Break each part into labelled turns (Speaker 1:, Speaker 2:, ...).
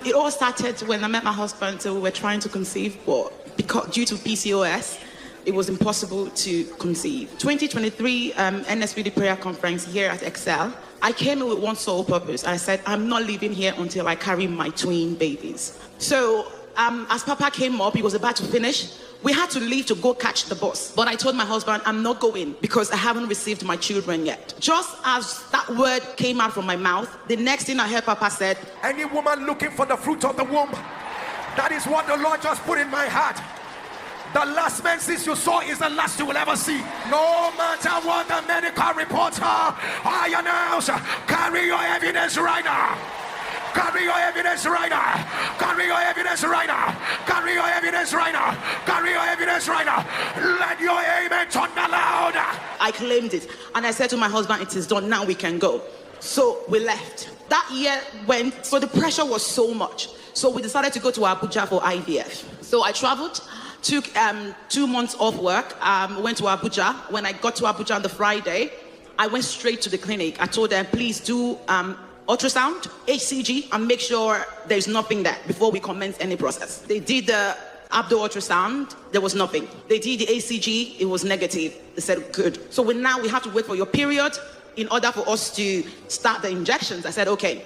Speaker 1: It all started when I met my husband, so we were trying to conceive, but because due to PCOS, it was impossible to conceive. 2023 NSPPD prayer conference here at Excel, I came in with one sole purpose. I said, I'm not leaving here until I carry my twin babies. So as Papa came up, he was about to finish. We had to leave to go catch the bus. But I told my husband, I'm not going because I haven't received my children yet. Just as that word came out from my mouth, the next thing I heard Papa said,
Speaker 2: any woman looking for the fruit of the womb, that is what the Lord just put in my heart. The last menses you saw is the last you will ever see. No matter what the medical reports are, I announce, carry your evidence right now. Carry your evidence right now. Carry your evidence right now. Carry your evidence right now. Carry your evidence right now. Let your amen thunder loud.
Speaker 1: I claimed it. And I said to my husband, it is done, now we can go. So we left. That year went, so the pressure was so much. So we decided to go to Abuja for IVF. So I traveled, took 2 months off work, went to Abuja. When I got to Abuja on the Friday, I went straight to the clinic. I told them, please do ultrasound, HCG, and make sure there's nothing there before we commence any process. They did the abdo ultrasound, there was nothing. They did the HCG, it was negative. They said, good. So now we have to wait for your period in order for us to start the injections. I said, okay.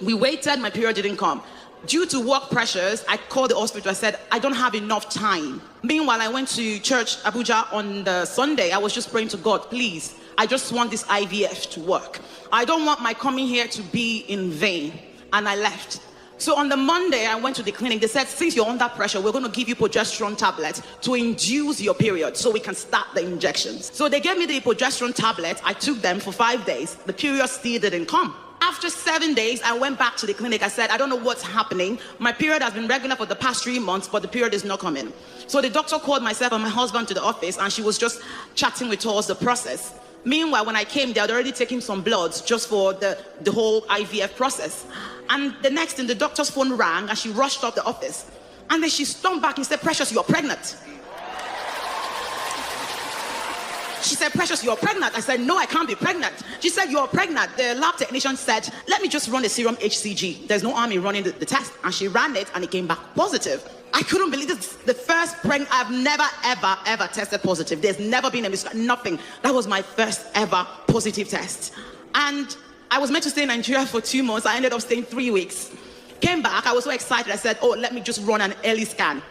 Speaker 1: We waited, my period didn't come. Due to work pressures, I called the hospital. I said, I don't have enough time. Meanwhile, I went to church, Abuja, on the Sunday. I was just praying to God, please, I just want this IVF to work. I don't want my coming here to be in vain. And I left. So on the Monday, I went to the clinic. They said, since you're under pressure, we're going to give you progesterone tablets to induce your period so we can start the injections. So they gave me the progesterone tablets. I took them for 5 days. The period still didn't come. After 7 days, I went back to the clinic. I said, I don't know what's happening. My period has been regular for the past 3 months, but the period is not coming. So the doctor called myself and my husband to the office, and she was just chatting with us the process. Meanwhile, when I came, they had already taken some bloods just for the whole IVF process. And the next thing, the doctor's phone rang, and she rushed up the office. And then she stormed back and said, Precious, you're pregnant. She said, Precious, you're pregnant. I said, no, I can't be pregnant. She said, you're pregnant. The lab technician said, let me just run a serum HCG. There's no harm in running the test. And she ran it, and it came back positive. I couldn't believe this. The first pregnant, I've never, ever tested positive. There's never been nothing. That was my first ever positive test. And I was meant to stay in Nigeria for 2 months. I ended up staying 3 weeks. Came back, I was so excited. I said, oh, let me just run an early scan.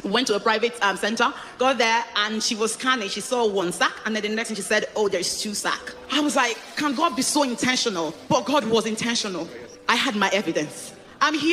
Speaker 1: Went to a private center, got there, and she was scanning. She saw 1 sac, and then the next thing she said, oh, there's 2 sac. I was like, can God be so intentional? But God was intentional. I had my evidence. I'm here.